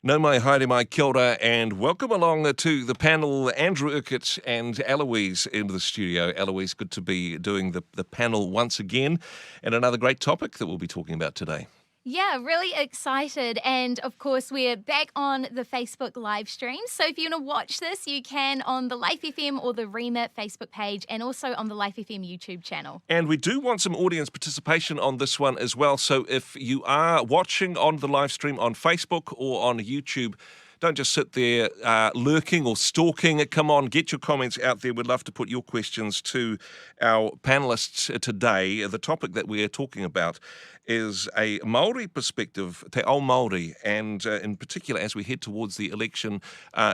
No mai, haere mai, kia ora, and welcome along to the panel, Andrew Urquhart and Eloise in the studio. Eloise, good to be doing the panel once again, and another great topic that we'll be talking about today. Yeah, really excited. And of course, we're back on the Facebook live stream. So if you want to watch this, you can on the Life FM or the Remit Facebook page and also on the Life FM YouTube channel. And we do want some audience participation on this one as well. So if you are watching on the live stream on Facebook or on YouTube, don't just sit there lurking or stalking. Come on, get your comments out there. We'd love to put your questions to our panellists today. The topic that we are talking about is a Māori perspective, te ao Māori, and in particular, as we head towards the election,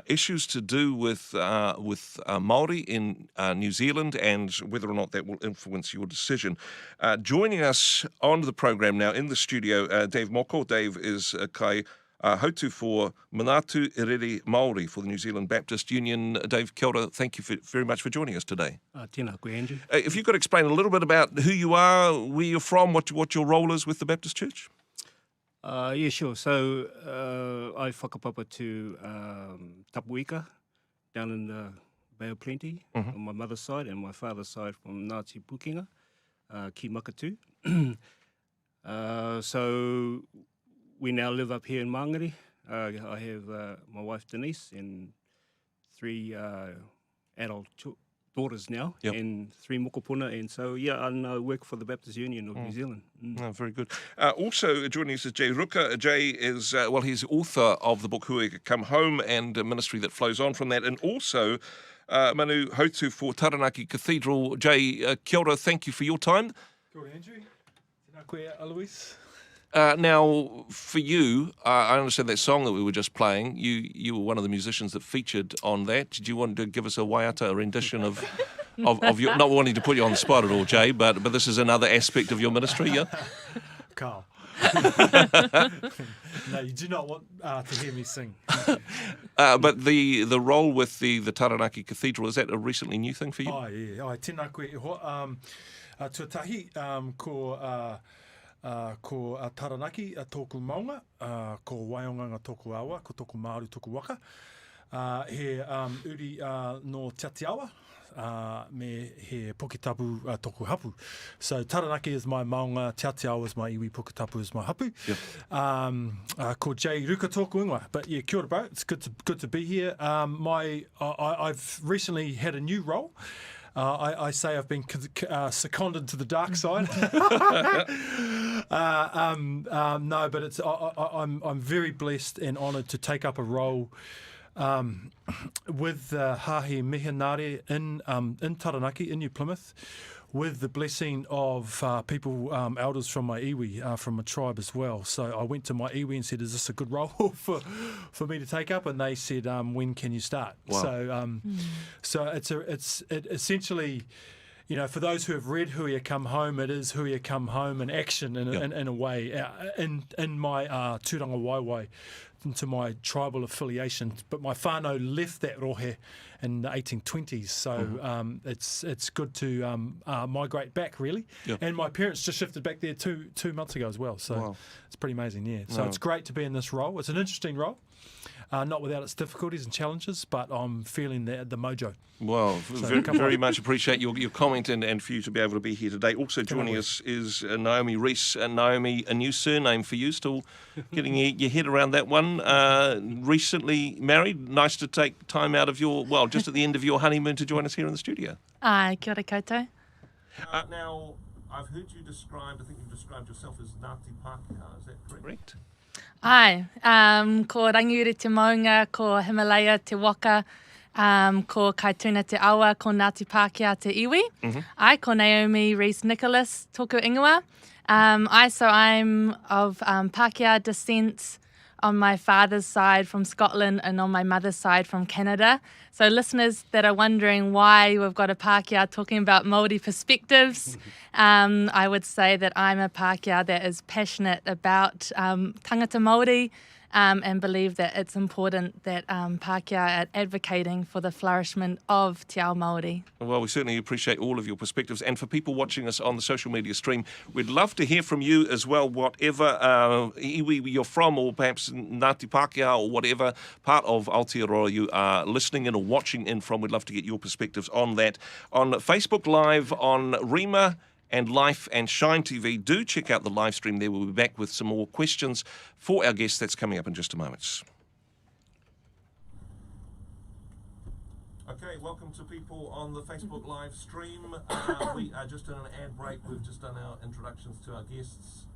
issues to do with Māori in New Zealand and whether or not that will influence your decision. Joining us on the program now in the studio, David Moko. Dave is kai hautu for Manatu Irere Māori for the New Zealand Baptist Union. Dave, kia ora, thank you very much for joining us today. Tēnā koe, Andrew. If you could explain a little bit about who you are, where you're from, what your role is with the Baptist Church? Yeah, sure. So I whakapapa to Tapuika down in the Bay of Plenty on my mother's side and my father's side from Ngāti Pukenga, ki Makatu. So we now live up here in Māngere. I have my wife Denise and three adult daughters now, and three mokopuna, and so and I work for the Baptist Union of New Zealand. Oh, very good. Also joining us is Jay Ruka. Jay is he's author of the book Ruka Come Home and a ministry that flows on from that, and also Manu Hautu for Taranaki Cathedral. Jay, kia ora, thank you for your time. Kia ora, Andrew. Tēnā koe, Eloise. Now, for you, I understand that song that we were just playing. You were one of the musicians that featured on that. Did you want to give us a waiata, a rendition of your, not wanting to put you on the spot at all, Jay, but this is another aspect of your ministry, yeah? Carl. No, you do not want to hear me sing. But the role with the Taranaki Cathedral, is that a recently new thing for you? Oh, yeah. Tēnā koe. Tuatahi ko Taranaki tōku maunga, ko Waionga tōku awa, ko tōku Māori tōku waka. He uri no Tiatiawa, me he Puketapu tōku hapu. So Taranaki is my maunga, Tiatiawa is my iwi, Puketapu is my hapu. Yep. Ko Jay Ruka tōku ingoa. But yeah, kia ora bro, it's good to be here. I've recently had a new role. I say I've been seconded to the dark side. No, but it's I'm very blessed and honoured to take up a role with Hahe Mihanare in Taranaki, in New Plymouth, with the blessing of people, elders from my iwi, from a tribe as well. So I went to my iwi and said, is this a good role for me to take up? And they said, when can you start? Wow. So it's essentially, you know, for those who have read Hui Come Home, it is Hui Come Home in action in a way, in my tūranga waiwai, into my tribal affiliation. But my whānau left that rohe in the 1820s, so it's good to migrate back, really. Yep. And my parents just shifted back there two months ago as well, so it's pretty amazing, yeah. So it's great to be in this role. It's an interesting role. Not without its difficulties and challenges, but I'm feeling the mojo. Well, so very much appreciate your comment and for you to be able to be here today. Also joining us is Naomi Reese. Naomi, a new surname for you, still getting your head around that one. Recently married, nice to take time out of just at the end of your honeymoon to join us here in the studio. Kia ora koutou. Now, I've heard you described, I think you've described yourself as Ngāti Pākehā, is that correct? Ai, ko Rangiuri te Maunga, ko Himalaya te Waka, ko Kaituna te Awa, ko Ngāti Pākehā te Iwi. Ai, ko Naomi Reese Nicholas, tōku ingoa. I'm of Pākehā descent on my father's side from Scotland and on my mother's side from Canada. So listeners that are wondering why we've got a Pākehā talking about Māori perspectives, I would say that I'm a Pākehā that is passionate about tangata Māori, and believe that it's important that Pākehā are advocating for the flourishment of Te Ao Māori. Well, we certainly appreciate all of your perspectives. And for people watching us on the social media stream, we'd love to hear from you as well, whatever iwi you're from, or perhaps Ngāti Pākehā, or whatever part of Aotearoa you are listening in or watching in from. We'd love to get your perspectives on that. On Facebook Live, on Rima and Life and Shine TV. Do check out the live stream there. We'll be back with some more questions for our guests. That's coming up in just a moment. Okay, welcome to people on the Facebook live stream. We are just in an ad break. We've just done our introductions to our guests.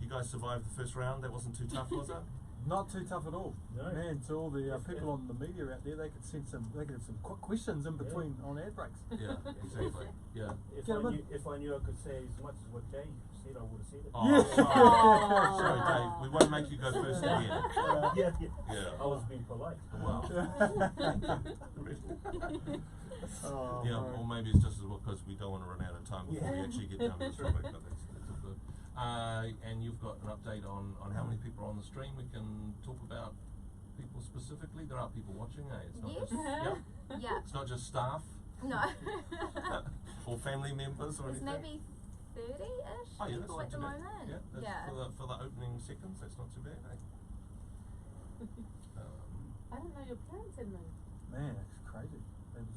You guys survived the first round. That wasn't too tough, was it? Not too tough at all. No. Man, to all the people on the media out there, they could have some quick questions in between on ad breaks. Yeah, exactly. Yeah. If I knew I could say as much as what Jay said, I would have said it. Oh, sorry, Dave. We won't make you go first again. I was being polite. Wow. Oh, yeah, or maybe it's just as well because we don't want to run out of time before we actually get down to this topic. But that's all good. And you've got an update on how many people are on the stream. We can talk about people specifically. There are people watching, eh? It's not just Yeah. It's not just staff. No. Or family members or There's anything. maybe 30-ish Oh, yeah, that's people not at the too bad. moment. Yeah, that's for the opening seconds. That's not too bad, eh? I don't know your parents in me. Man, it's crazy. They were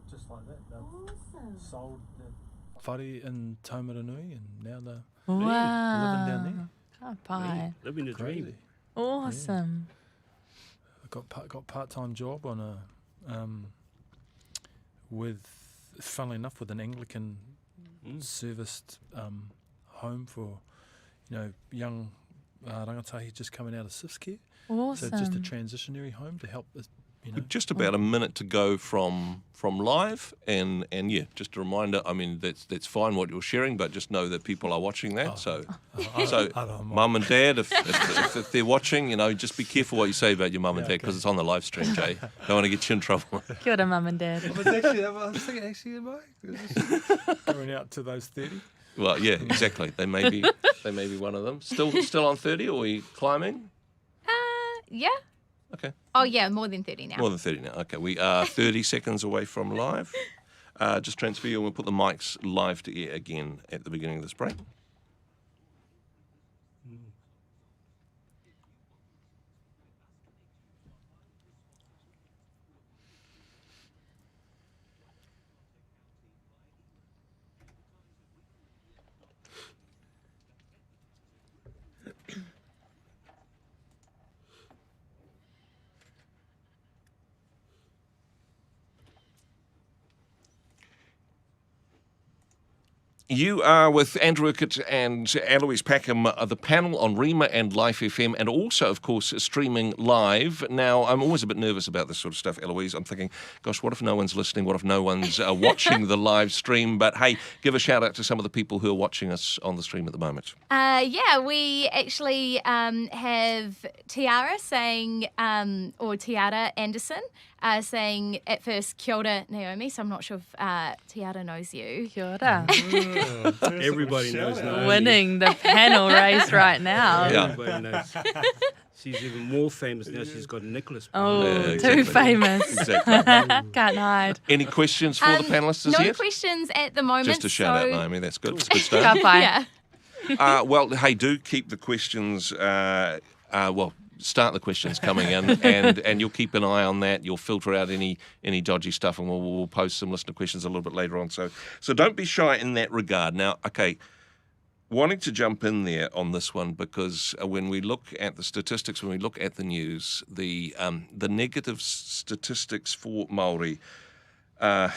just like that. They Awesome. sold the whare in Taumaranui, and now they're Wow. living down there. Ka pai. Living the dream. Crazy. Awesome. I got part-time job on a funnily enough, with an Anglican serviced home for young rangatahi just coming out of SIFS care. Awesome. So just a transitionary home to help us. Just about a minute to go from live, and yeah, just a reminder. I mean, that's fine what you're sharing, but just know that people are watching that. So mum and dad, if they're watching, just be careful what you say about your mum and dad, because it's on the live stream, Jay. Don't want to get you in trouble. Kia ora, mum and dad. I was thinking, going out to those 30. Well, yeah, exactly. They may be one of them. Still on 30, or are we climbing? Yeah. Okay. Oh, yeah, more than 30 now. More than 30 now. Okay, we are 30 seconds away from live. Just transfer you, and we'll put the mics live to air again at the beginning of this break. You are with Andrew Urquhart and Eloise Packham, the panel on Rima and Life FM, and also, of course, streaming live. Now, I'm always a bit nervous about this sort of stuff, Eloise. I'm thinking, gosh, what if no one's listening? What if no one's watching the live stream? But hey, give a shout out to some of the people who are watching us on the stream at the moment. Yeah, we actually have Tiara saying, or Tiara Anderson, saying at first, kia ora, Naomi. So I'm not sure if Tiara knows you. Kia ora. Everybody knows Naomi. Winning the panel race right now. Yeah. Everybody knows. She's even more famous now. She's got Nicholas. Oh, Yeah, too exactly. famous. Exactly. Can't hide. Any questions for the panellists No yet? questions at the moment. Just a shout out, Naomi. That's good. It's good stuff. Ka pai. Yeah. Well, hey, do keep the questions. Start the questions coming in, and you'll keep an eye on that. You'll filter out any dodgy stuff, and we'll post some listener questions a little bit later on. So don't be shy in that regard. Now, okay, wanting to jump in there on this one, because when we look at the statistics, when we look at the news, the negative statistics for Māori, a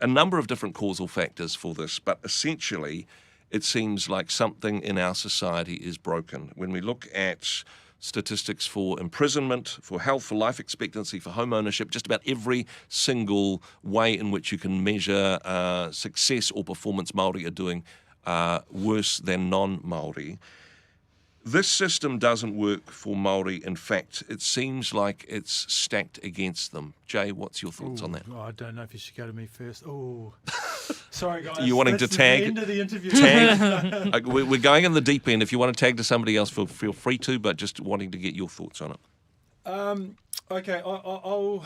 number of different causal factors for this, but essentially, it seems like something in our society is broken. When we look at statistics for imprisonment, for health, for life expectancy, for home ownership, just about every single way in which you can measure success or performance, Māori are doing worse than non-Māori. This system doesn't work for Māori. In fact, it seems like it's stacked against them. Jay, what's your thoughts on that? I don't know if you should go to me first. Oh, Sorry, guys. You wanting This to tag? Is the end of the interview. Tag. We're going in the deep end. If you want to tag to somebody else, feel free to, but just wanting to get your thoughts on it. Okay, I'll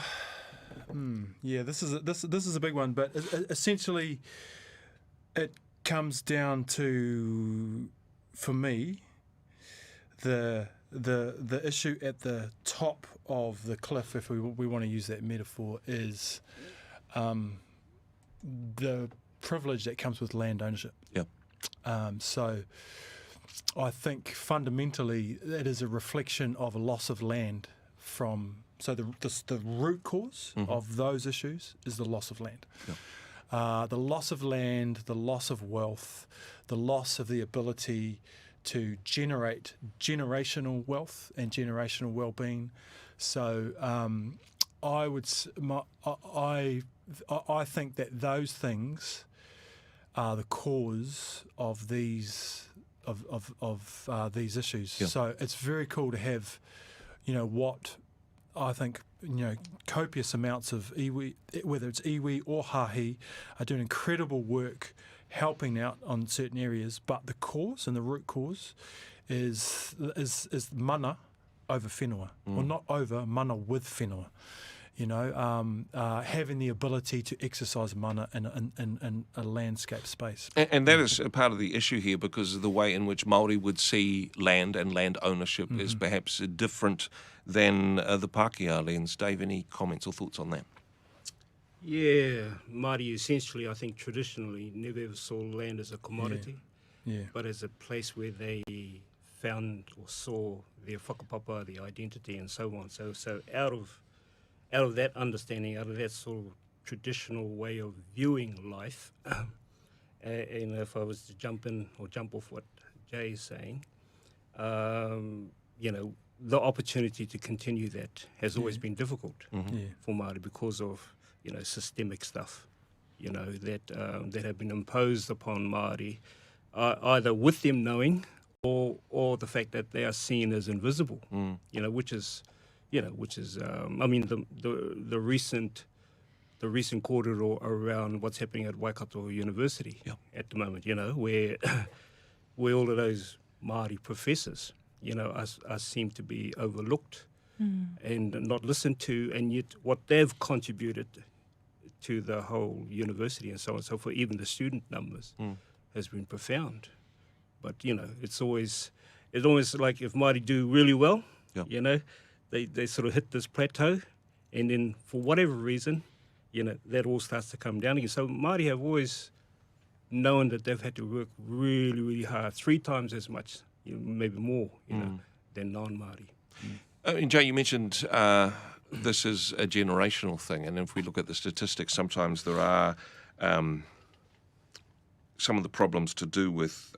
yeah, this is a big one, but essentially, it comes down to, for me, the issue at the top of the cliff, if we want to use that metaphor, is the privilege that comes with land ownership. Yep. So I think fundamentally it is a reflection of a loss of land from. So the root cause of those issues is the loss of land. Yep. The loss of land, the loss of wealth, the loss of the ability to generate generational wealth and generational well-being. So I think that those things are the cause of these these issues. Yeah. So it's very cool to have, what I think, copious amounts of iwi, whether it's iwi or hahi, are doing incredible work helping out on certain areas, but the cause and the root cause is mana over whenua, or not over, mana with whenua. Having the ability to exercise mana in a landscape space. And that is a part of the issue here, because of the way in which Māori would see land and land ownership is perhaps different than the Pākehā lens. Dave, any comments or thoughts on that? Yeah, Māori essentially, I think, traditionally never ever saw land as a commodity, but as a place where they found or saw their whakapapa, their identity, and so on. So out of that understanding, out of that sort of traditional way of viewing life, and if I was to jump in or jump off what Jay is saying, the opportunity to continue that has always been difficult for Māori because of, systemic stuff, that have been imposed upon Māori, either with them knowing or the fact that they are seen as invisible, which is I mean the recent corridor around what's happening at Waikato University at the moment, where all of those Māori professors, are seem to be overlooked and not listened to, and yet what they've contributed to the whole university and so on and so forth, even the student numbers, has been profound. But, it's always like if Māori do really well, they sort of hit this plateau, and then for whatever reason, that all starts to come down again. So Māori have always known that they've had to work really, really hard, 3 times as much, maybe more, than non-Māori. And Jay, you mentioned this is a generational thing, and if we look at the statistics, sometimes there are some of the problems to do with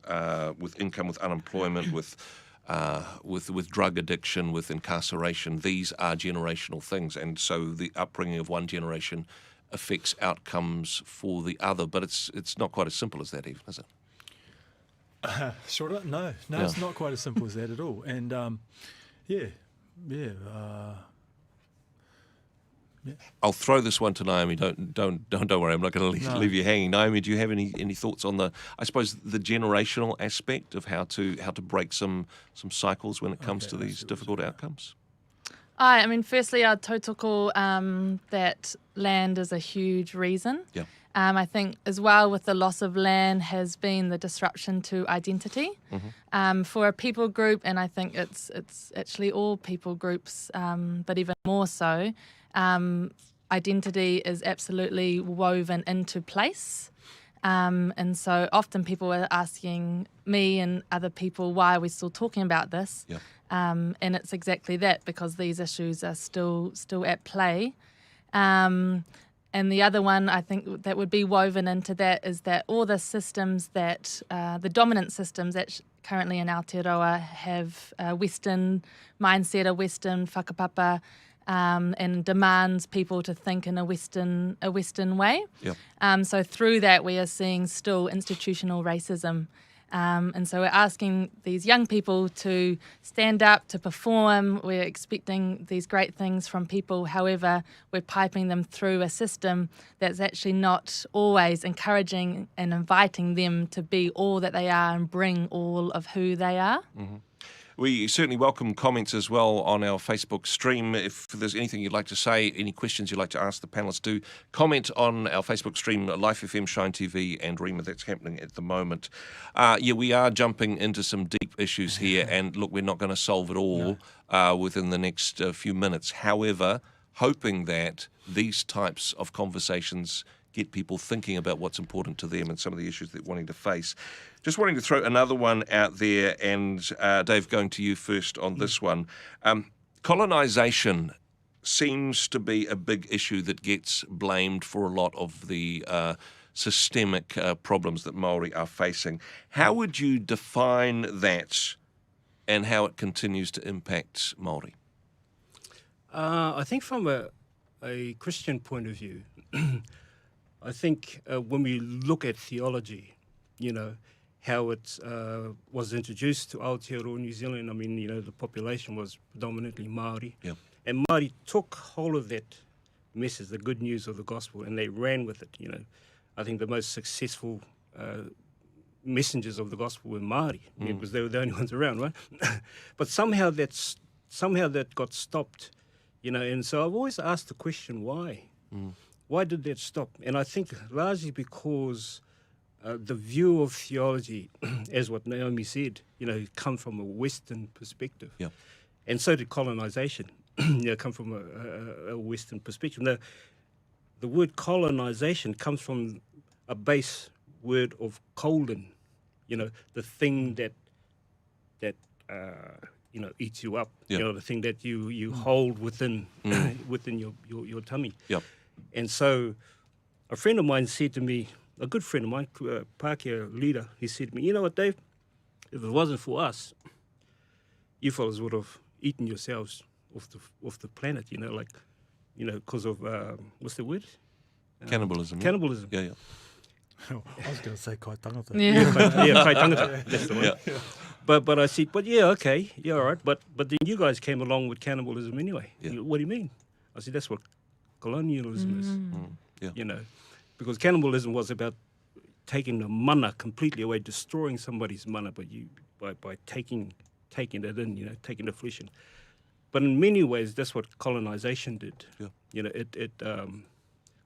income, with unemployment, with drug addiction, with incarceration. These are generational things, and so the upbringing of one generation affects outcomes for the other. But it's not quite as simple as that, even, is it? Sort of. No, it's not quite as simple as that at all. And I'll throw this one to Naomi. Don't worry. I'm not going to leave you hanging. Naomi, do you have any thoughts on the generational aspect of how to break some cycles when it comes to these difficult outcomes? I mean, firstly, our tautoko, that land is a huge reason. Yeah. I think as well with the loss of land has been the disruption to identity for a people group, and I think it's actually all people groups, but even more so. Identity is absolutely woven into place. And so often people are asking me and other people, why are we still talking about this? Yeah. And it's exactly that, because these issues are still at play. And the other one I think that would be woven into that is that all the systems that, the dominant systems that currently in Aotearoa have a Western mindset, a Western whakapapa, and demands people to think in a Western way. Yep. So through that we are seeing still institutional racism, And so we're asking these young people to stand up, to perform. We're expecting these great things from people. However, we're piping them through a system that's actually not always encouraging and inviting them to be all that they are and bring all of who they are. Mm-hmm. We certainly welcome comments as well on our Facebook stream. If there's anything you'd like to say, any questions you'd like to ask the panellists, do comment on our Facebook stream, Life FM, Shine TV and Rima. That's happening at the moment. We are jumping into some deep issues here, and look, we're not going to solve it all within the next few minutes. However, hoping that these types of conversations get people thinking about what's important to them and some of the issues they're wanting to face. Just wanting to throw another one out there, and Dave, going to you first on this one. Colonisation seems to be a big issue that gets blamed for a lot of the systemic problems that Māori are facing. How would you define that and how it continues to impact Māori? I think from a Christian point of view, I think when we look at theology, how it was introduced to Aotearoa New Zealand, I mean, the population was predominantly Māori. Yep. And Māori took hold of that message, the good news of the gospel, and they ran with it, I think the most successful messengers of the gospel were Māori, because they were the only ones around, right? But somehow that got stopped, and so I've always asked the question, why? Why did that stop? And I think largely because the view of theology, as what Naomi said, come from a Western perspective. Yep. And so did colonisation, come from a Western perspective. Now, the word colonisation comes from a base word of colon, the thing that eats you up, Yep. the thing that you hold within within your tummy. Yep. And so a friend of mine said to me, a good friend of mine, Packham leader, he said to me, you know what, Dave, if it wasn't for us, you fellas would have eaten yourselves off the planet, because of, what's the word? Cannibalism. Cannibalism. Yeah. I was going to say kai tangata. Kai tangata, that's the one. Yeah. But I said, okay, all right, but then you guys came along with cannibalism anyway. Yeah. What do you mean? I said, that's what colonialism is. Yeah. Because cannibalism was about taking the mana completely away, destroying somebody's mana, but by taking it in, taking the flesh in. But in many ways, that's what colonisation did. Yeah. It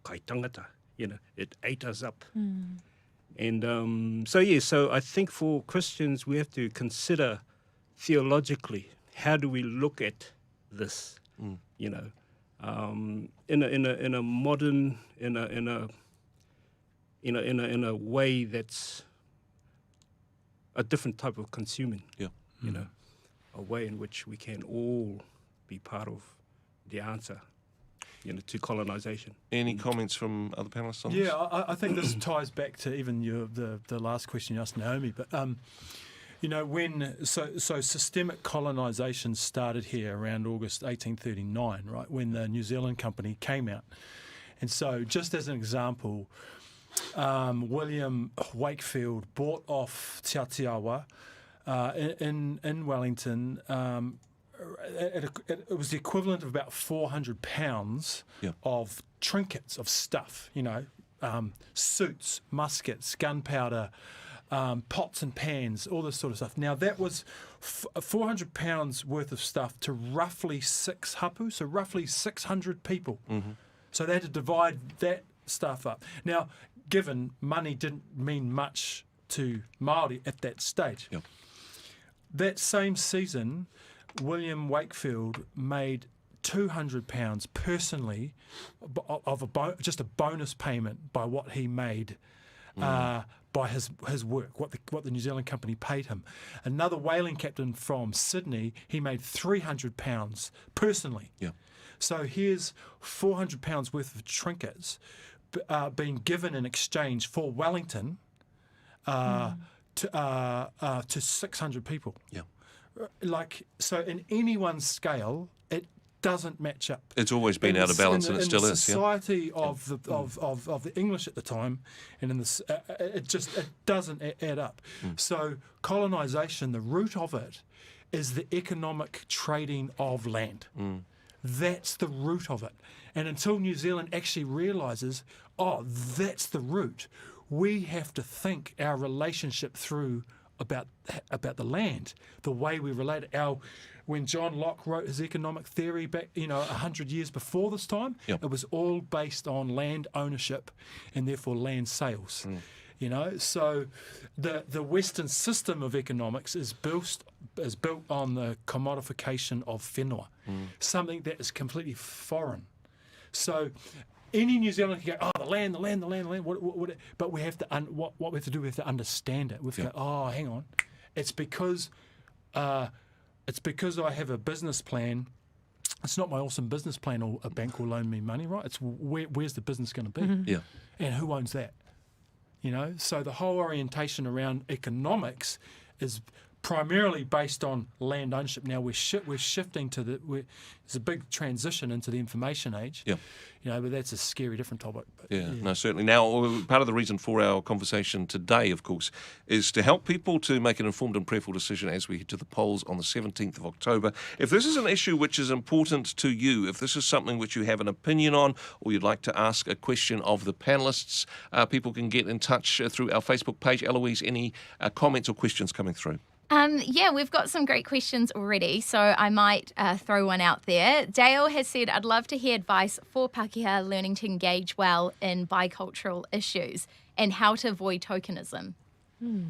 kai tangata, it ate us up. And so I think for Christians, we have to consider theologically, how do we look at this, in a modern, in a way that's a different type of consuming. Yeah. A way in which we can all be part of the answer, to colonisation. Any comments from other panellists on this? Yeah, I think this ties back to even the last question you asked Naomi, but so systemic colonisation started here around August 1839, right, when the New Zealand Company came out. And so just as an example, William Wakefield bought off Te Atiawa in Wellington. It was the equivalent of about £400 of trinkets, of stuff, suits, muskets, gunpowder, pots and pans, all this sort of stuff. Now, that was £400 worth of stuff to roughly 6 hapu, so roughly 600 people. Mm-hmm. So they had to divide that stuff up. Now, given money didn't mean much to Māori at that stage, that same season, William Wakefield made £200 personally of just a bonus payment by what he made by his work, what the New Zealand Company paid him. Another whaling captain from Sydney, he made £300 personally. Yeah. So here's £400 worth of trinkets being given in exchange for Wellington to 600 people. Yeah. So in anyone's scale, it doesn't match up. It's always been out of balance, and it still in the is. society of the English at the time, and in this, it doesn't add up. So colonisation, the root of it, is the economic trading of land. That's the root of it. And until New Zealand actually realises, oh, that's the root, we have to think our relationship through about the land, the way we relate it. When John Locke wrote his economic theory back, 100 years before this time, it was all based on land ownership and therefore land sales. So the Western system of economics is built on the commodification of whenua, something that is completely foreign. So any New Zealander can go, oh, the land. But we have to what we have to do, we have to understand it. We have to go, oh, hang on, it's because I have a business plan. It's not my awesome business plan or a bank will loan me money, right? It's where's the business going to be? And who owns that? So the whole orientation around economics is primarily based on land ownership. Now we're shifting to there's a big transition into the information age. But that's a scary different topic. But, no, certainly. Now, part of the reason for our conversation today, of course, is to help people to make an informed and prayerful decision as we head to the polls on the 17th of October. If this is an issue which is important to you, if this is something which you have an opinion on, or you'd like to ask a question of the panellists, people can get in touch through our Facebook page. Eloise, any comments or questions coming through? We've got some great questions already, so I might throw one out there. Dale has said, I'd love to hear advice for Pākehā learning to engage well in bicultural issues and how to avoid tokenism. Do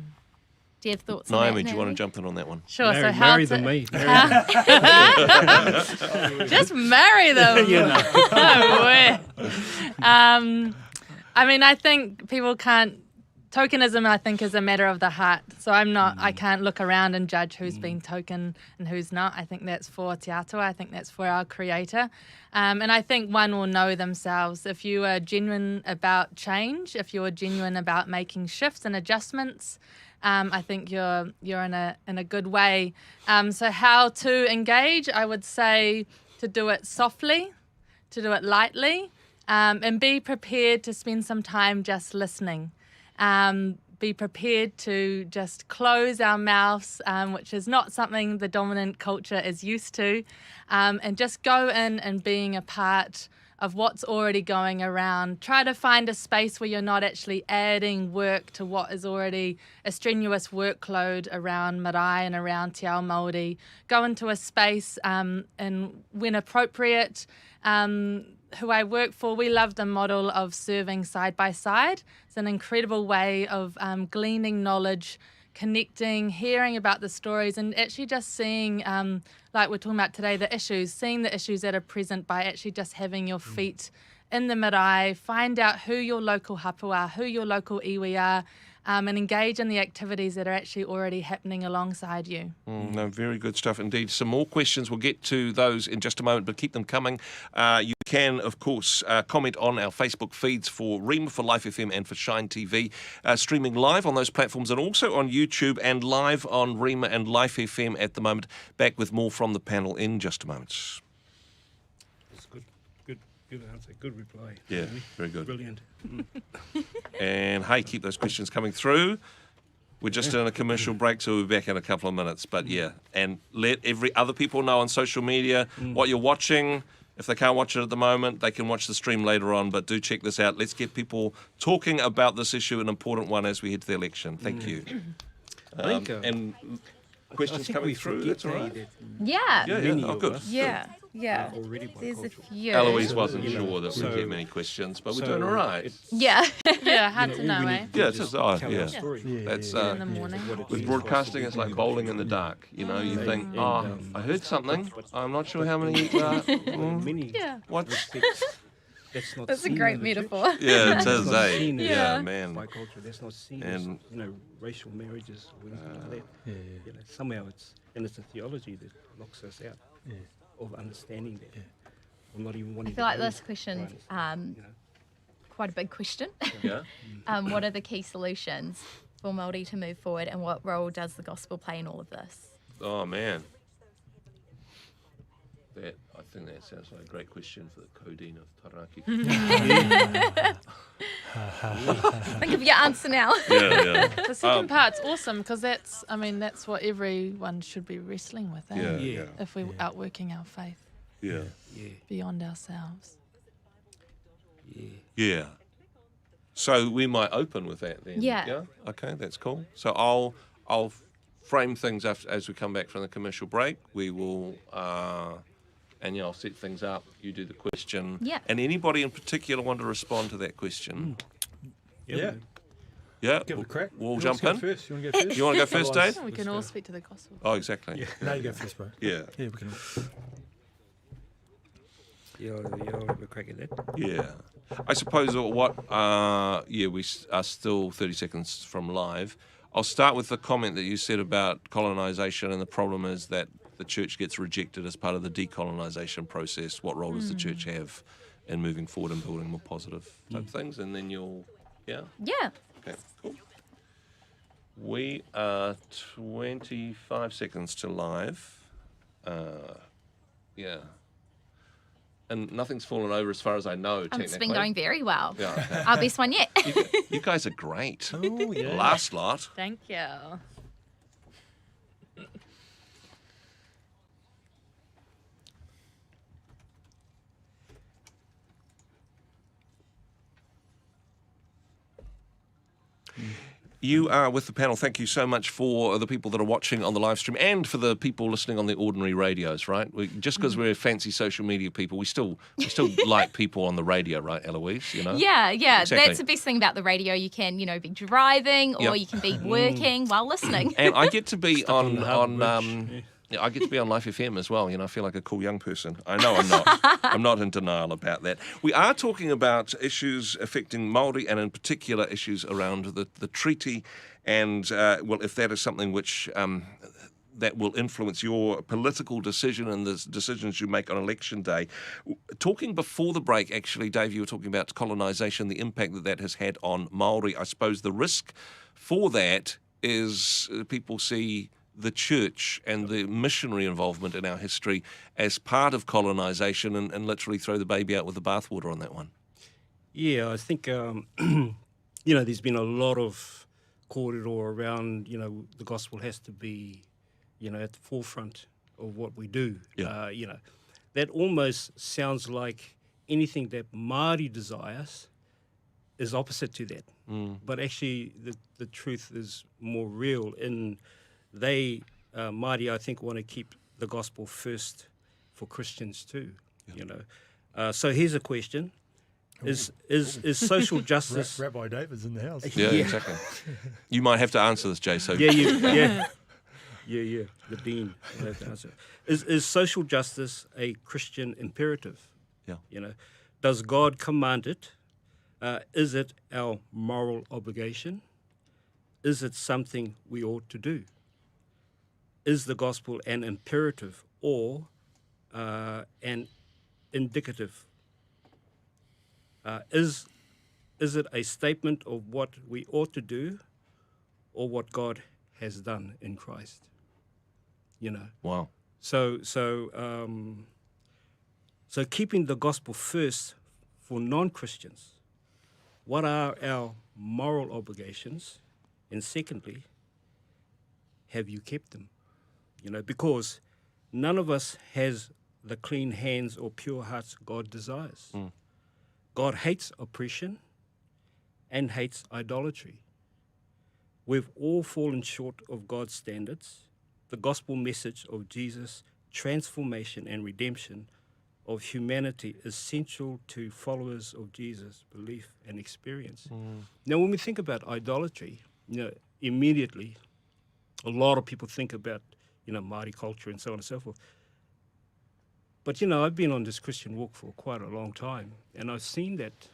you have thoughts on that? Naomi, do you want to jump in on that one? Sure. Marry them, me. Just marry them. No way. I think people can't. Tokenism, I think, is a matter of the heart. So I can't look around and judge who's being token and who's not. I think that's for Te Atua. I think that's for our Creator. And I think one will know themselves. If you are genuine about change, if you're genuine about making shifts and adjustments, I think you're in a good way. So how to engage? I would say to do it softly, to do it lightly, and be prepared to spend some time just listening. Be prepared to just close our mouths, which is not something the dominant culture is used to, and just go in and being a part of what's already going around. Try to find a space where you're not actually adding work to what is already a strenuous workload around marae and around te ao Māori. Go into a space and when appropriate, who I work for, we love the model of serving side by side. It's an incredible way of gleaning knowledge, connecting, hearing about the stories, and actually just seeing, like we're talking about today, seeing the issues that are present by actually just having your feet in the marae, find out who your local hapu are, who your local iwi are, and engage in the activities that are actually already happening alongside you. No, very good stuff indeed. Some more questions. We'll get to those in just a moment, but keep them coming. You can, of course, comment on our Facebook feeds for Rima, for Life FM and for Shine TV, streaming live on those platforms and also on YouTube and live on Rima and Life FM at the moment. Back with more from the panel in just a moment. Good answer, good reply. Yeah, very good. Brilliant. And hey, keep those questions coming through. We're just in a commercial break, so we'll be back in a couple of minutes. But yeah, and let every other people know on social media what you're watching. If they can't watch it at the moment, they can watch the stream later on. But do check this out. Let's get people talking about this issue, an important one as we head to the election. Thank you. I think, and questions coming through. That's all right. Yeah. Oh, good. Yeah. Already There's a few. Eloise wasn't sure that we'd get many questions, but we're doing all right. Yeah. Yeah, hard to know, eh? Yeah, it's just, Yeah. That's In the morning. with broadcasting, it's like bowling in the dark. You know, you think, I heard something. I'm not sure how many. Many. Yeah. What? That's not That's a seen great in the church. metaphor. Yeah, it That's is, not eh? seen in Yeah, man. By culture, that's not seen And- as, racial marriages or anything like that. Somehow it's a theology that locks us out of understanding that. Or not even wanting I feel like to know this question, right. quite a big question. Yeah. What are the key solutions for Māori to move forward, and what role does the gospel play in all of this? Oh man. I think that sounds like a great question for the Codeine of Taranaki. Think of your answer now. yeah. The second part's awesome because that's what everyone should be wrestling with, eh? Yeah. If we're outworking our faith Yeah. beyond ourselves. Yeah. So we might open with that then. Yeah. Yeah. Okay, that's cool. So I'll frame things as we come back from the commercial break. We will, and I'll set things up. You do the question. Yeah. And anybody in particular want to respond to that question? Yeah. Yeah. Give it a crack. We'll Who jump wants to in. go first? You want to go first? You want to go first, Dave? We can all speak to the gospel. Oh, exactly. No, you go first, bro. Yeah. Yeah, we can. You'll have a crack at that. Yeah. I suppose we are still 30 seconds from live. I'll start with the comment that you said about colonisation, and the problem is that the church gets rejected as part of the decolonisation process. What role does the church have in moving forward and building more positive type things? And then Yeah. okay, cool. We are 25 seconds to live. Yeah. And nothing's fallen over as far as I know, technically. It's been going very well. Yeah, okay. Our best one yet. You guys are great. Oh, yeah. Last lot. Thank you. You are with the panel. Thank you so much for the people that are watching on the live stream and for the people listening on the ordinary radios, right? Just because we're fancy social media people, we still like people on the radio, right, Eloise? You know? Yeah. Exactly. That's the best thing about the radio. You can, be driving or you can be working while listening. And I get to be on Yeah. I get to be on Life FM as well. I feel like a cool young person. I know I'm not. I'm not in denial about that. We are talking about issues affecting Māori, and in particular issues around the treaty, and if that is something which that will influence your political decision and the decisions you make on election day. Talking before the break, actually, Dave, you were talking about colonisation, the impact that has had on Māori. I suppose the risk for that is people see the church and the missionary involvement in our history as part of colonisation and literally throw the baby out with the bathwater on that one. Yeah, I think, there's been a lot of corridor around, the gospel has to be, at the forefront of what we do. Yeah. That almost sounds like anything that Māori desires is opposite to that. But actually, the truth is more real in they, Māori, I think, want to keep the gospel first for Christians too. So here's a question: Is social justice? Rabbi David's in the house. Yeah, exactly. You might have to answer this, Jay. So Yeah. The dean will have to answer. Is social justice a Christian imperative? Yeah. Does God command it? Is it our moral obligation? Is it something we ought to do? Is the gospel an imperative or an indicative? Is it a statement of what we ought to do or what God has done in Christ? Wow. So keeping the gospel first for non-Christians, what are our moral obligations? And secondly, have you kept them? Because none of us has the clean hands or pure hearts God desires. God hates oppression and hates idolatry. We've all fallen short of God's standards. The gospel message of Jesus' transformation and redemption of humanity is essential to followers of Jesus' belief and experience. Now, when we think about idolatry, immediately a lot of people think about, Māori culture and so on and so forth. But, I've been on this Christian walk for quite a long time, and I've seen that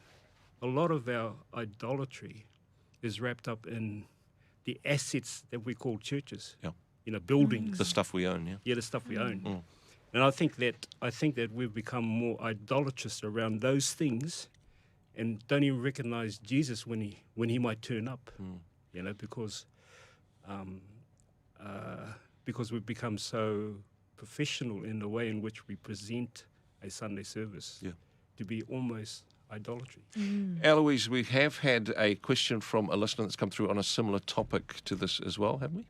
a lot of our idolatry is wrapped up in the assets that we call churches. Yeah. Buildings. The stuff we own, yeah. Yeah, the stuff we own. And I think that we've become more idolatrous around those things and don't even recognize Jesus when he might turn up. Because we've become so professional in the way in which we present a Sunday service to be almost idolatry. Eloise, we have had a question from a listener that's come through on a similar topic to this as well, haven't we?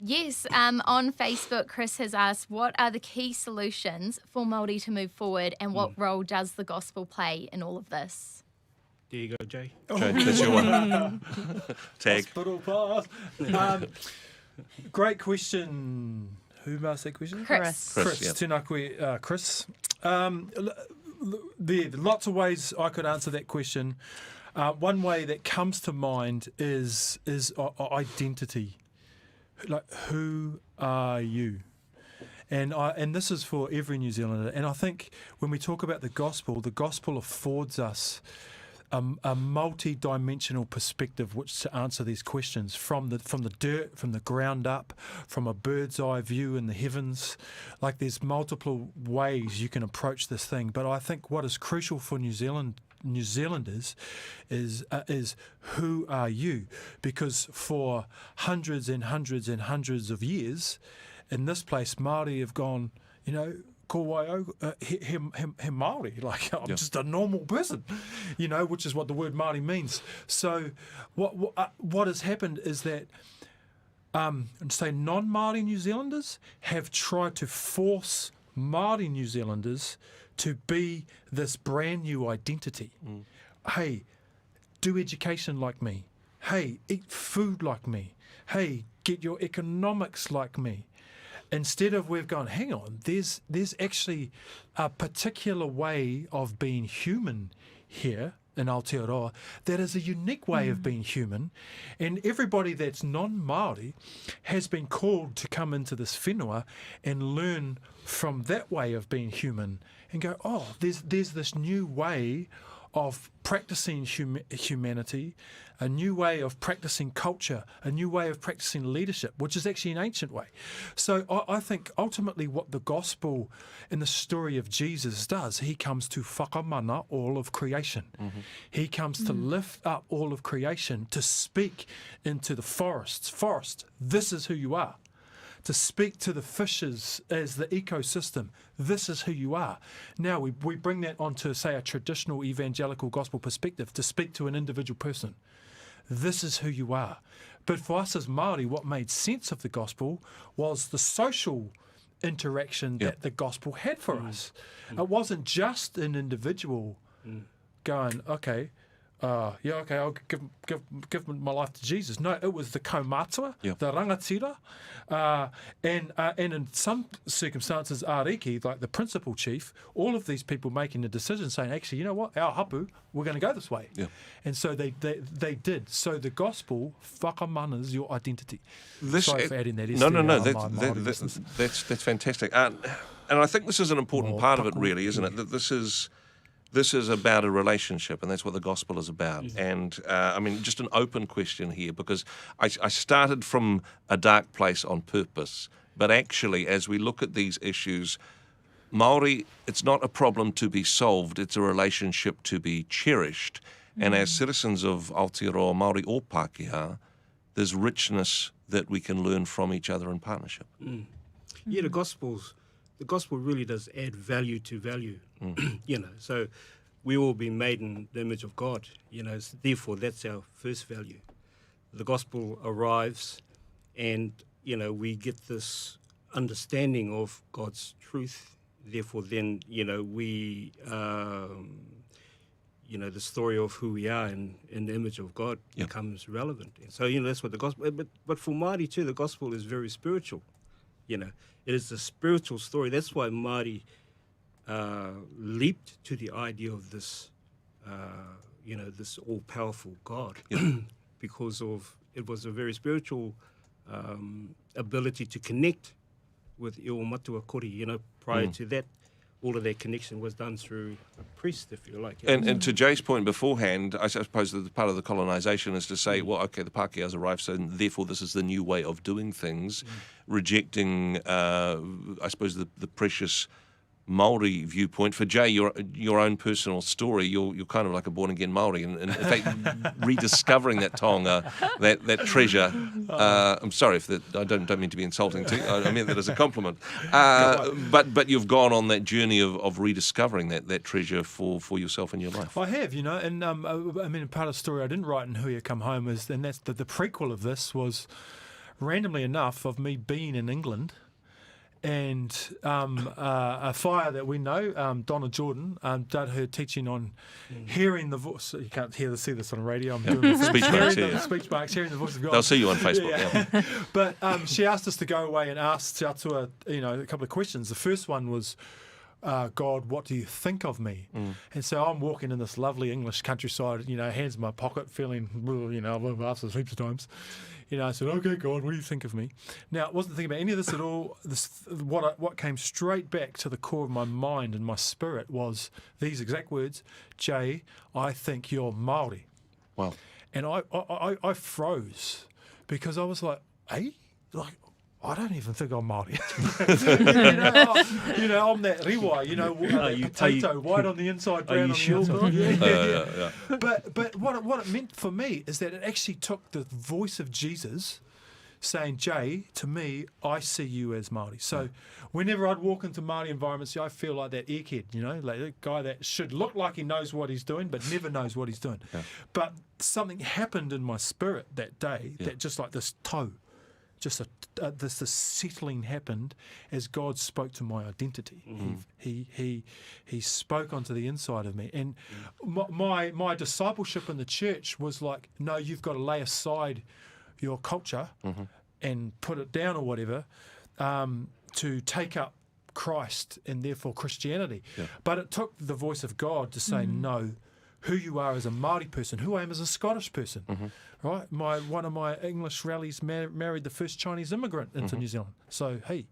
Yes, on Facebook, Chris has asked, what are the key solutions for Māori to move forward, and what role does the gospel play in all of this? There you go, Jay. Jay, that's your one. Tag. Hospital pass. Great question. Who asked that question? Chris. Chris, yeah. Tēnā koe, Chris. There are lots of ways I could answer that question. One way that comes to mind is identity. Like, who are you? And this is for every New Zealander. And I think when we talk about the gospel affords us a multi-dimensional perspective which to answer these questions from the dirt, from the ground up, from a bird's eye view in the heavens. Like, there's multiple ways you can approach this thing. But I think what is crucial for New Zealanders is who are you? Because for hundreds and hundreds and hundreds of years in this place, Māori have gone, ko wai he Māori, like, I'm just a normal person, which is what the word Māori means. So what has happened is that say non-Māori New Zealanders have tried to force Māori New Zealanders to be this brand new identity. Hey, do education like me. Hey, eat food like me. Hey, get your economics like me. Instead of, we've gone, hang on, there's actually a particular way of being human here in Aotearoa that is a unique way of being human, and everybody that's non-Māori has been called to come into this whenua and learn from that way of being human and go, oh, there's this new way of practicing humanity, a new way of practicing culture, a new way of practicing leadership, which is actually an ancient way. So I think ultimately what the gospel in the story of Jesus does, he comes to whakamana all of creation. He comes to lift up all of creation, to speak into the forests. Forest, this is who you are. To speak to the fishes as the ecosystem. This is who you are. Now we bring that onto, say, a traditional evangelical gospel perspective, to speak to an individual person. This is who you are. But for us as Māori, what made sense of the gospel was the social interaction that the gospel had for us. It wasn't just an individual going, okay, I'll give my life to Jesus. No, it was the kaumātua, the rangatira, and in some circumstances, ariki, like the principal chief, all of these people making a decision saying, actually, you know what, our hapu, we're going to go this way. And so they did. So the gospel whakamanas your identity. Sorry for adding that. No, that's fantastic. And I think this is an important part of it, really, isn't it? That this is about a relationship, and that's what the gospel is about. And I mean, just an open question here, because I started from a dark place on purpose. But actually, as we look at these issues, Māori, it's not a problem to be solved, it's a relationship to be cherished. And as citizens of Aotearoa, Māori or Pākehā, there's richness that we can learn from each other in partnership. Yeah, the gospel really does add value to value. So we all been made in the image of God, so therefore that's our first value. The gospel arrives and, we get this understanding of God's truth. Therefore then, we, the story of who we are in the image of God becomes relevant. And so, that's what the gospel, but for Māori too, the gospel is very spiritual. It is a spiritual story. That's why Māori leaped to the idea of this, this all-powerful God, because of it was a very spiritual ability to connect with Eo Matua Kori. Prior to that, all of their connection was done through a priest, if you like. And to Jay's point beforehand, I suppose that part of the colonisation is to say, well, okay, the Pākehās arrived, so therefore this is the new way of doing things, rejecting, I suppose, the precious Māori viewpoint. For Jay, your own personal story, you're kind of like a born-again Māori, and in fact, rediscovering that taonga, that treasure. I'm sorry if that. I don't mean to be insulting to you. I mean that as a compliment. But you've gone on that journey of rediscovering that treasure for yourself in your life. I have, and I mean, part of the story I didn't write in Hui Come Home is, and that's the prequel of this was, randomly enough, of me being in England. And a fire that we know, Donna Jordan, did her teaching on hearing the voice. You can't see this on the radio. I'm doing Speech marks, speech marks, hearing the voice of God. They'll see you on Facebook. Yeah. But she asked us to go away and ask Te Atua, a couple of questions. The first one was, God, what do you think of me? And so I'm walking in this lovely English countryside, hands in my pocket, feeling, I've asked this heaps of times. I said, okay, God, what do you think of me? Now, I wasn't thinking about any of this at all. What came straight back to the core of my mind and my spirit was these exact words: Jay, I think you're Māori. Wow. And I froze because I was like, hey? I don't even think I'm Māori. I'm that riwa, potato, white on the inside, brown on the outside. Yeah. But what it meant for me is that it actually took the voice of Jesus saying, Jay, to me, I see you as Māori. So whenever I'd walk into Māori environments, I feel like that egghead, like that guy that should look like he knows what he's doing, but never knows what he's doing. Yeah. But something happened in my spirit that day that just like this toe. Just this settling happened as God spoke to my identity. He spoke onto the inside of me, and my discipleship in the church was like, no, you've got to lay aside your culture and put it down or whatever to take up Christ and therefore Christianity. Yeah. But it took the voice of God to say no. Who you are as a Māori person, who I am as a Scottish person, right? One of my English rallies married the first Chinese immigrant into New Zealand. So, hey,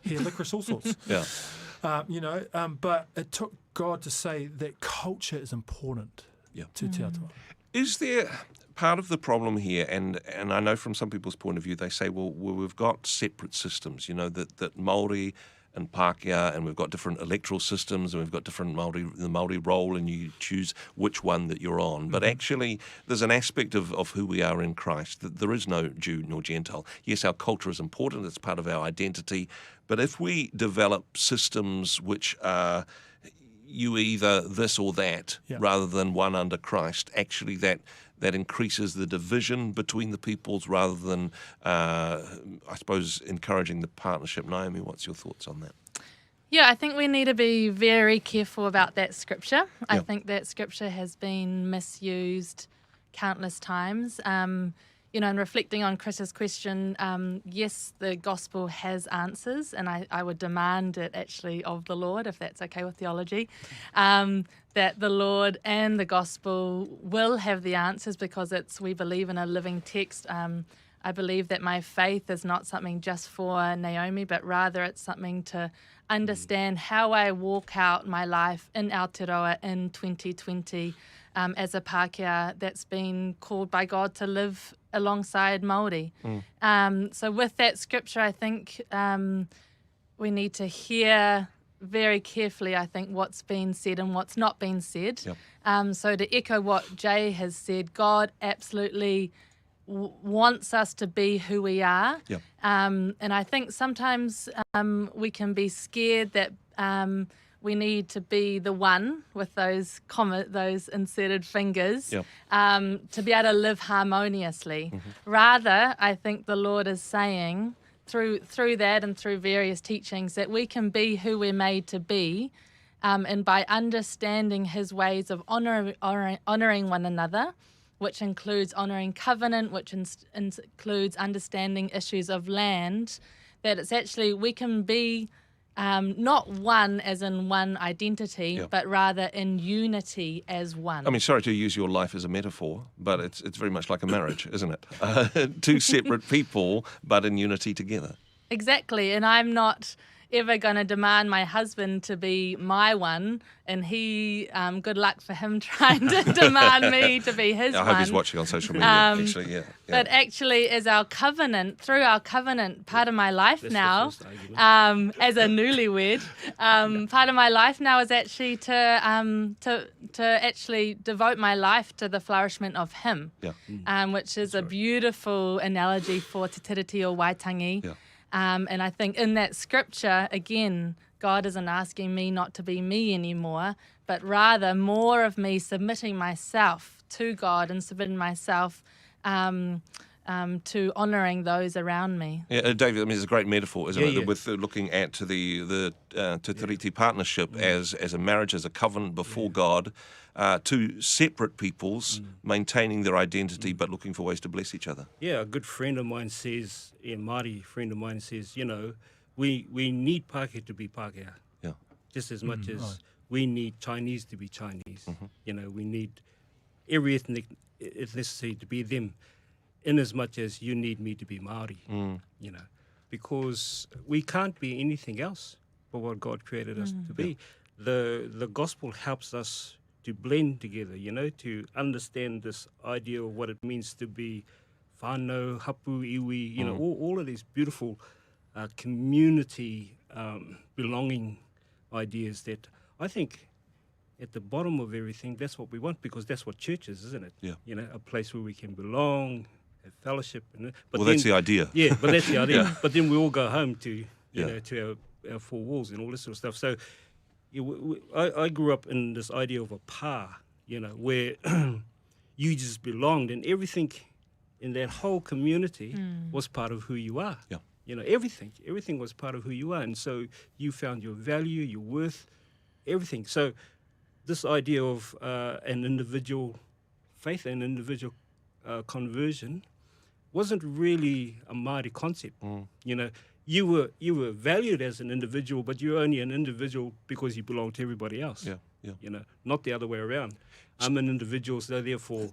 here, licorice, all sorts. But it took God to say that culture is important to Te Atua. Is there part of the problem here, and I know from some people's point of view, they say, well we've got separate systems, that Māori and Pākehā, and we've got different electoral systems, and we've got different the Māori role, and you choose which one that you're on. But actually, there's an aspect of who we are in Christ, that there is no Jew nor Gentile. Yes, our culture is important, it's part of our identity, but if we develop systems which are you either this or that, rather than one under Christ, actually that increases the division between the peoples rather than, I suppose, encouraging the partnership. Naomi, what's your thoughts on that? Yeah, I think we need to be very careful about that scripture. I think that scripture has been misused countless times. And reflecting on Chris's question, yes, the gospel has answers, and I would demand it actually of the Lord, if that's okay with theology, that the Lord and the gospel will have the answers because we believe in a living text. I believe that my faith is not something just for Naomi, but rather it's something to understand how I walk out my life in Aotearoa in 2020 as a Pākehā that's been called by God to live alongside Māori. So with that scripture, I think we need to hear very carefully, I think, what's been said and what's not been said. So to echo what Jay has said, God absolutely wants us to be who we are. And I think sometimes we can be scared that we need to be the one with those inserted fingers to be able to live harmoniously. Rather, I think the Lord is saying through that and through various teachings that we can be who we're made to be, and by understanding His ways of honouring one another, which includes honouring covenant, which includes understanding issues of land, that it's actually we can be not one as in one identity, but rather in unity as one. I mean, sorry to use your life as a metaphor, but it's very much like a marriage, isn't it? Two separate people, but in unity together. Exactly, and I'm not, ever going to demand my husband to be my one, and he, good luck for him trying to demand me to be his I one. hope he's watching on social media, actually, yeah. But actually, as our covenant, through our covenant, part of my life That's now, the first argument. as a newlywed, part of my life now is actually to actually devote my life to the flourishment of him, which is a beautiful analogy for Te Tiriti o Waitangi. Yeah. And I think in that scripture, again, God isn't asking me not to be me anymore, but rather more of me submitting myself to God and submitting myself to honouring those around me. Yeah, David, I mean, it's a great metaphor, isn't it? Yeah. With looking at the Te Tiriti partnership as a marriage, as a covenant before God, two separate peoples maintaining their identity but looking for ways to bless each other. Yeah, a good friend of mine says, a Māori friend of mine says, we need Pākehā to be Pākehā, Yeah. just as much as we need Chinese to be Chinese. We need every ethnicity to be them, in as much as you need me to be Māori, because we can't be anything else but what God created us to be. The gospel helps us to blend together, to understand this idea of what it means to be whānau, hapu, iwi, all of these beautiful community belonging ideas that I think at the bottom of everything, that's what we want, because that's what church is, isn't it? Yeah. A place where we can belong, have fellowship. But That's the idea. Yeah, but that's the idea. Yeah. But then we all go home to, Yeah. to our four walls and all this sort of stuff. So I grew up in this idea of a pā, where you just belonged, and everything in that whole community was part of who you are. Yeah. Everything was part of who you are. And so you found your value, your worth, everything. So this idea of an individual faith and individual conversion wasn't really a Māori concept. You were valued as an individual, but you're only an individual because you belong to everybody else. Yeah. Not the other way around. I'm an individual, so therefore,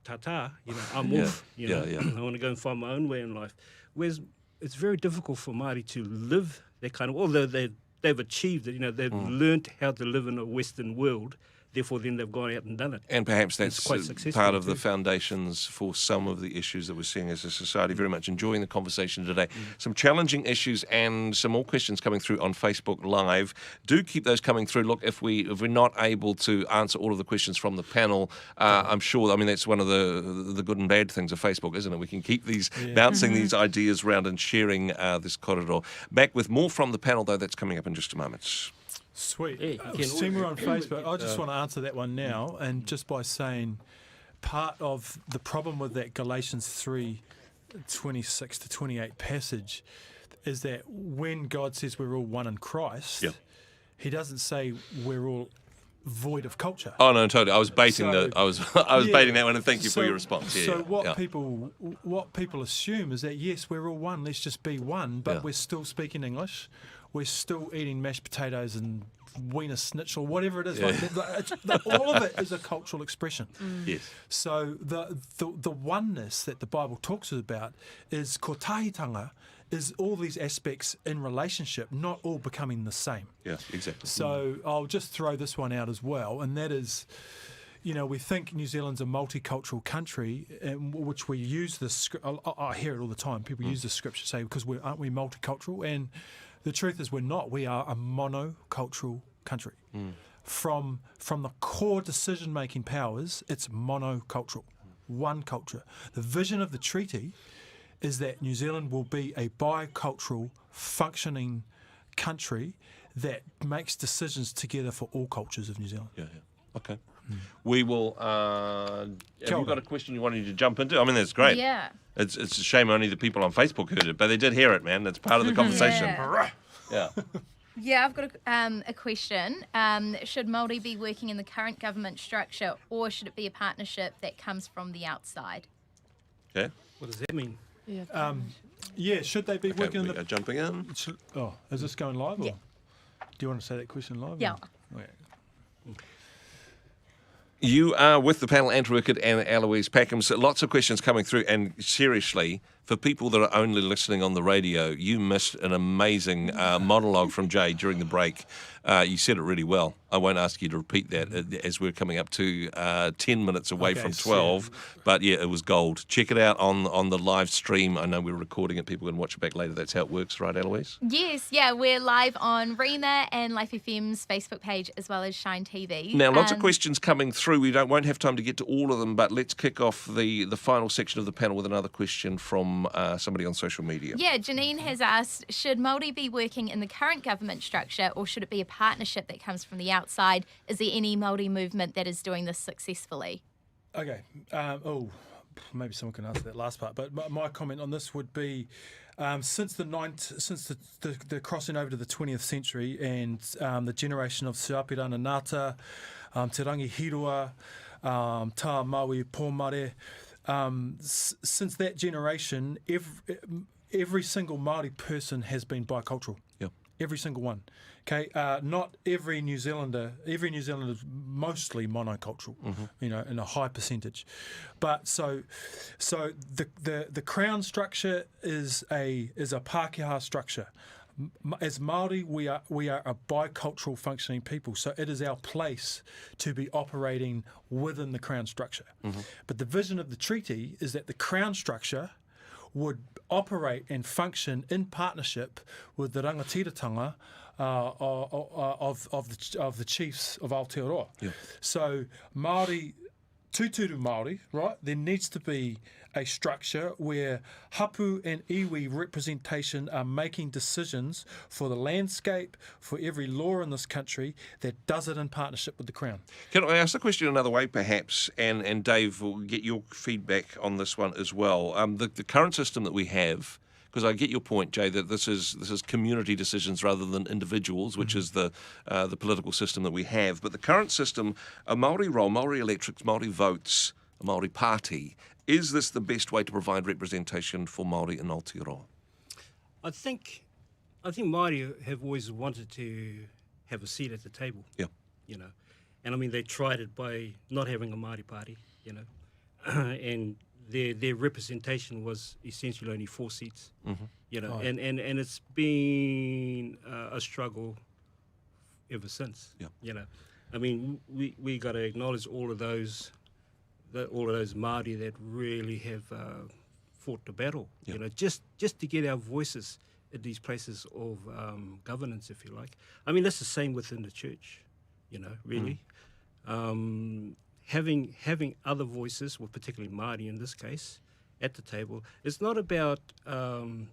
tata, I'm off. I want to go and find my own way in life. Whereas it's very difficult for Māori to live that kind of, although they've achieved it, they've learned how to live in a Western world. Therefore, then they've gone out and done it. And perhaps that's quite successful part of too. the foundations for some of the issues that we're seeing as a society. Very much enjoying the conversation today. Some challenging issues and some more questions coming through on Facebook Live. Do keep those coming through. Look, if we're not able to answer all of the questions from the panel, I'm sure, that's one of the good and bad things of Facebook, isn't it? We can keep these bouncing these ideas around and sharing this corridor. Back with more from the panel, though. That's coming up in just a moment. Sweet. Yeah, Seeing we're on Facebook, I just want to answer that one now, and just by saying part of the problem with that Galatians 3:26 to 28 passage is that when God says we're all one in Christ, he doesn't say we're all void of culture. Oh no, totally. I was baiting I was baiting that one, and thank you for your response. What people assume is that yes, we're all one. Let's just be one, but we're still speaking English. We're still eating mashed potatoes and Wiener Schnitzel, whatever it is. All of it is a cultural expression. Yes. So the oneness that the Bible talks about is kotahitanga, is all these aspects in relationship, not all becoming the same. Yeah, exactly. So I'll just throw this one out as well, and that is, we think New Zealand's a multicultural country, in which we use this. I hear it all the time. People use the scripture to say, because aren't we multicultural? And the truth is we're not. We are a monocultural country. From the core decision-making powers, it's monocultural, one culture. The vision of the treaty is that New Zealand will be a bicultural, functioning country that makes decisions together for all cultures of New Zealand. Yeah. Okay. We will. Have you got a question you wanted to jump into? That's great. Yeah. It's a shame only the people on Facebook heard it, but they did hear it, man. That's part of the conversation. Yeah. Yeah, I've got a question. Should Māori be working in the current government structure, or should it be a partnership that comes from the outside? Okay. What does that mean? Should they be working in the... Jumping in. Is this going live? Yeah. Or do you want to say that question live? Yeah. Okay. You are with the panel, Urquhart and Eloise Packham. So lots of questions coming through, and seriously, For people that are only listening on the radio, you missed an amazing monologue from Jay during the break. You said it really well. I won't ask you to repeat that as we're coming up to 10 minutes away from 12. But yeah, it was gold. Check it out on the live stream. I know we're recording it. People can watch it back later. That's how it works, right, Eloise? Yes, yeah, we're live on Rema and Life FM's Facebook page as well as Shine TV. Now, lots of questions coming through. We won't have time to get to all of them, but let's kick off the final section of the panel with another question from somebody on social media. Yeah, Janine has asked, should Māori be working in the current government structure or should it be a partnership that comes from the outside? Is there any Māori movement that is doing this successfully? Okay. Maybe someone can answer that last part. But my comment on this would be, since the crossing over to the 20th century and the generation of Siapirana Ngāta, Te Rangi Hirua, Tā Maui Pōmare, since that generation, every single Māori person has been bicultural. Yep. Every single one. Okay, not every New Zealander. Every New Zealander is mostly monocultural, in a high percentage. But so the crown structure is a Pākehā structure. As Māori, we are a bicultural functioning people, so it is our place to be operating within the crown structure. But the vision of the treaty is that the crown structure would operate and function in partnership with the rangatiratanga of the chiefs of Aotearoa. Yeah. So Māori, tūturu Māori, right? There needs to be a structure where hapu and iwi representation are making decisions for the landscape, for every law in this country that does it in partnership with the Crown. Can I ask the question another way, perhaps? And Dave, will get your feedback on this one as well. The current system that we have, because I get your point, Jay, that this is community decisions rather than individuals, which is the political system that we have. But the current system, a Māori role, Māori electorates, Māori votes, a Māori party. Is this the best way to provide representation for Māori in Aotearoa? I think Māori have always wanted to have a seat at the table. Yeah. And I mean they tried it by not having a Māori party, and their representation was essentially only 4 seats, and it's been a struggle ever since. Yeah. I mean we got to acknowledge all of those Māori that really have fought the battle, just to get our voices at these places of governance, if you like. I mean, that's the same within the church, really. Having other voices, well, particularly Māori in this case, at the table, it's not about trying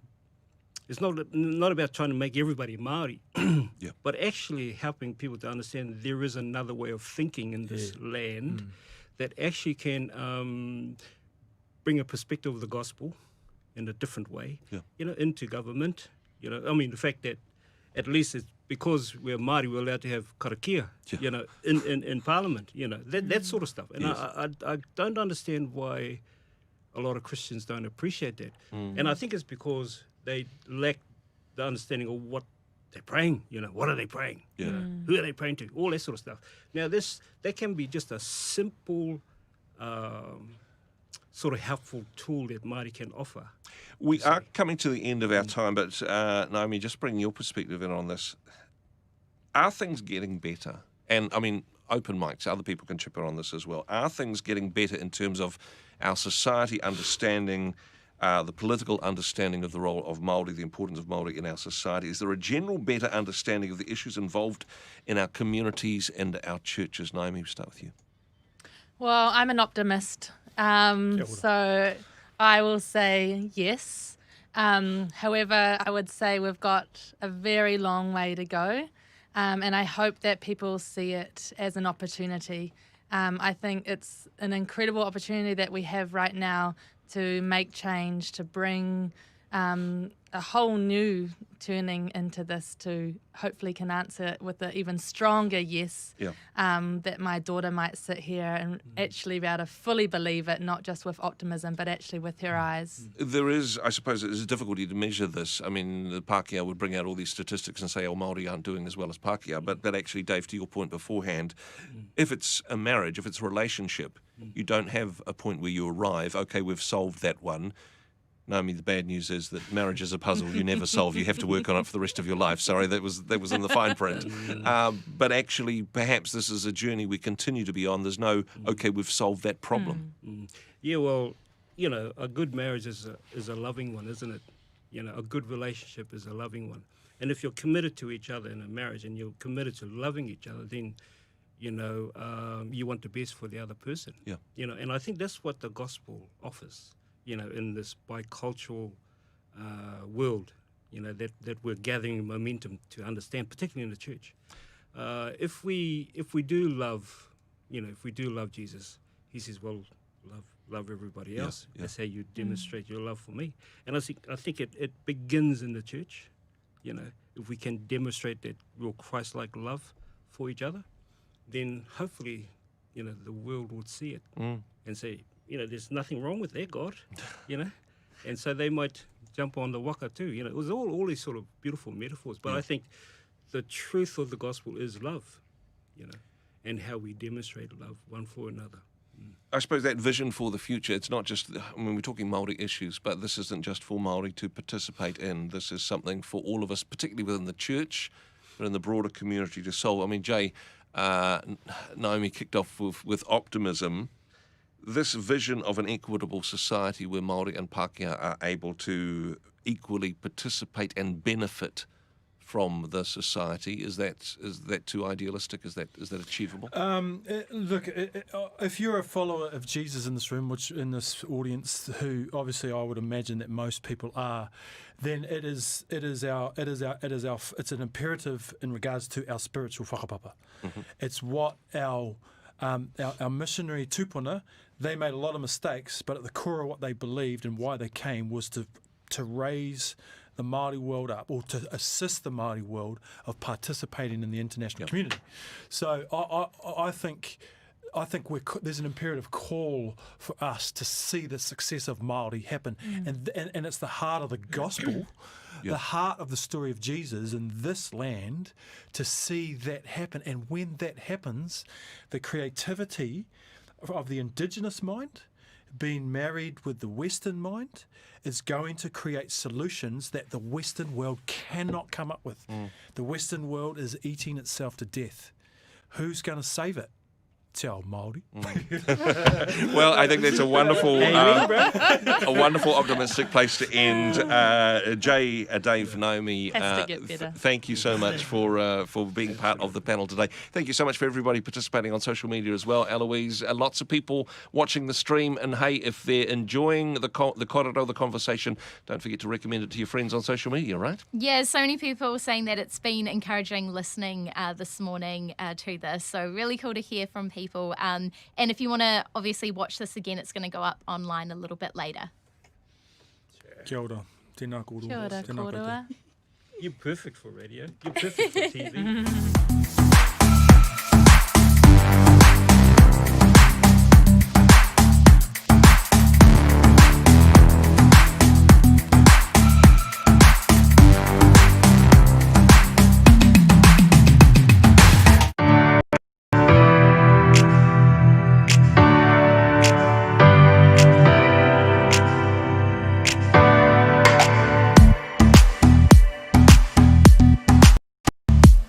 to make everybody Māori, but actually helping people to understand there is another way of thinking in this land that actually can bring a perspective of the gospel in a different way, into government. I mean, the fact that at least it's because we're Māori, we're allowed to have karakia, in Parliament, that sort of stuff. And I don't understand why a lot of Christians don't appreciate that. And I think it's because they lack the understanding of what they're praying, what are they praying? Who are they praying to? All that sort of stuff. Now, that can be just a simple, sort of helpful tool that Māori can offer. We are coming to the end of our time, but Naomi, just bring your perspective in on this. Are things getting better? And I mean, open mics, other people can chip in on this as well. Are things getting better in terms of our society understanding the political understanding of the role of Māori, the importance of Māori in our society? Is there a general better understanding of the issues involved in our communities and our churches? Naomi, we'll start with you. Well, I'm an optimist, so I will say yes. However, I would say we've got a very long way to go, and I hope that people see it as an opportunity. I think it's an incredible opportunity that we have right now to make change, to bring a whole new turning into this, to hopefully can answer it with an even stronger yes, that my daughter might sit here and actually be able to fully believe it, not just with optimism, but actually with her eyes. There is, I suppose, it is a difficulty to measure this. I mean, the Pākehā would bring out all these statistics and say, oh, Māori aren't doing as well as Pākehā. But actually, Dave, to your point beforehand, if it's a marriage, if it's a relationship, you don't have a point where you arrive, okay, we've solved that one. Naomi, the bad news is that marriage is a puzzle you never solve. You have to work on it for the rest of your life. Sorry, that was in the fine print. But actually, perhaps this is a journey we continue to be on. There's no, okay, we've solved that problem. Yeah, well, you know, a good marriage is a loving one, isn't it? You know, a good relationship is a loving one. And if you're committed to each other in a marriage and you're committed to loving each other, then, you know, you want the best for the other person. Yeah. You know, and I think that's what the gospel offers, you know, in this bicultural world, you know, that we're gathering momentum to understand, particularly in the church. If we do love, you know, if we do love Jesus, he says, well, love everybody else. Yeah. That's how you demonstrate your love for me. And I think it begins in the church, you know. If we can demonstrate that real Christ-like love for each other, then hopefully, you know, the world would see it and say, you know, there's nothing wrong with their God, you know. And so they might jump on the waka too. You know, it was all these sort of beautiful metaphors. But I think the truth of the gospel is love, you know, and how we demonstrate love one for another. I suppose that vision for the future, it's not just, I mean, we're talking Māori issues, but this isn't just for Māori to participate in. This is something for all of us, particularly within the church, but in the broader community to solve. I mean, Jay, Naomi kicked off with optimism. This vision of an equitable society where Māori and Pākehā are able to equally participate and benefit from the society, is that too idealistic? Is that achievable? Look, if you're a follower of Jesus in this room, which in this audience, who obviously I would imagine that most people are, then it's an imperative in regards to our spiritual whakapapa. It's what our missionary tupuna, they made a lot of mistakes, but at the core of what they believed and why they came was to raise the Māori world up, or to assist the Māori world of participating in the international community. So I think there's an imperative call for us to see the success of Māori happen, and it's the heart of the gospel, the heart of the story of Jesus in this land, to see that happen. And when that happens, the creativity of the indigenous mind being married with the Western mind is going to create solutions that the Western world cannot come up with. The Western world is eating itself to death. Who's going to save it? Te ao Māori. Well, I think that's a wonderful, optimistic place to end. Jay, Dave, Naomi, Has to get better. Thank you so much for being part of the panel today. Thank you so much for everybody participating on social media as well. Eloise, lots of people watching the stream, and hey, if they're enjoying the korero, the conversation, don't forget to recommend it to your friends on social media, right? Yeah, so many people saying that it's been encouraging listening this morning to this. So really cool to hear from people. And if you want to obviously watch this again, it's going to go up online a little bit later. Kia ora. Tēnā kōrua. Kia ora, Tēnā koutou. kōrua. You're perfect for radio. You're perfect for TV.